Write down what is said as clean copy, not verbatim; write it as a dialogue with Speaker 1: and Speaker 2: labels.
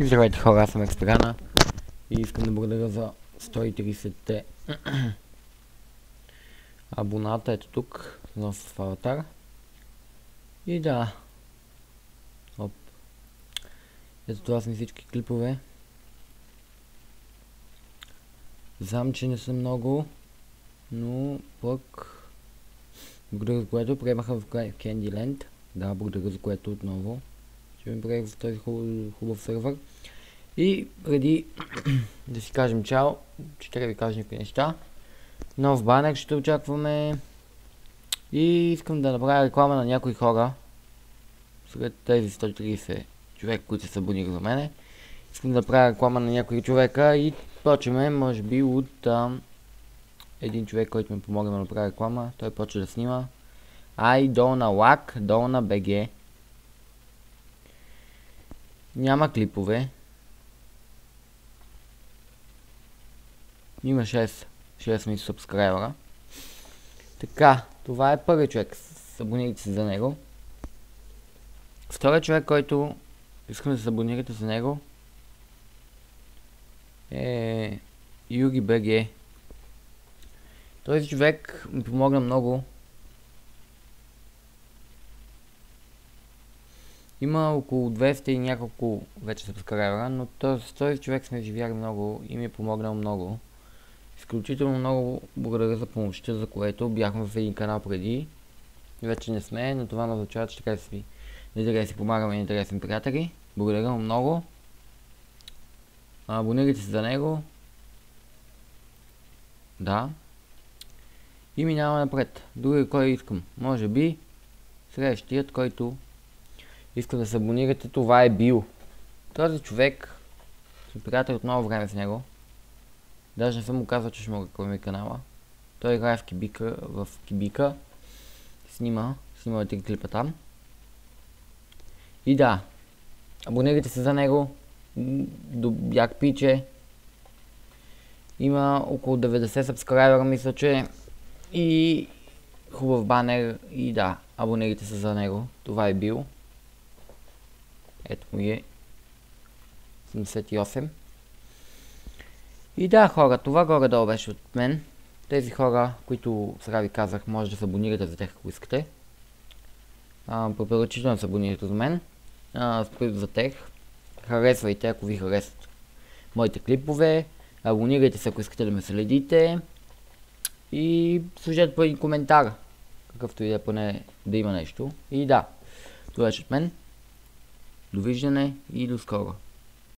Speaker 1: И здравейте хора, аз съм Експерана и искам да благодаря за 130-те абоната, ето тук, нов аватар. И да, оп. Ето това са ми всички клипове. Знам, че не са много, но пък благодаря за което приемаха в Candyland. Да, благодаря за което отново, че ми приех в този хубав сервер. И преди да си кажем чао, ще трябва да ви кажа някакви неща. Нов банер ще очакваме. И искам да направя реклама на някои хора. Сред тези 130 човека, които се абонираха за мене. Искам да правя реклама на някои човека и почваме, може би, от един човек, който ми помогна да направя реклама. Той почва да снима. Долна Лак, Долна БГ. Няма клипове. Има 6 ми субскрайбера. Така, това е първият човек. Абонирайте се за него. Вторият човек, който искам да се абонирате за него, е Юги БГ. Този човек ми помогна много. Има около 200 и няколко вече субскрайбера, но този човек сме живяли много и ми е помогнал много. Изключително много благодаря за помощта, за което бяхме в един канал преди. Вече не сме, но това не означава, че така да си помагаме и интересни приятели. Благодаря му много. Абонирайте се за него. Да. И минаваме напред. Други кой искам. Може би следващият, който иска да се абонирате, това е Бил. Този човек съм приятел от много време с него. Даже не съм му казал, че ще му рекламира канала. Той играе в Кибика. Снима 3 клипа там. И да, абонирайте се за него. Як пиче. Има около 90 сабскрайбера, мисля, че. И хубав банер. И да, абонирайте се за него. Това е Бил. Ето му е 78. И да, хора, това горе-долу беше от мен. Тези хора, които сега ви казах, може да се абонирате за тях, ако искате. Препоръчително се абонирате за мен. За тях. Харесвайте, ако ви харесват моите клипове. Абонирайте се, ако искате да ме следите. И служете по един коментар. Какъвто и да е, поне да има нещо. И да, това беше от мен. Довиждане и до скоро.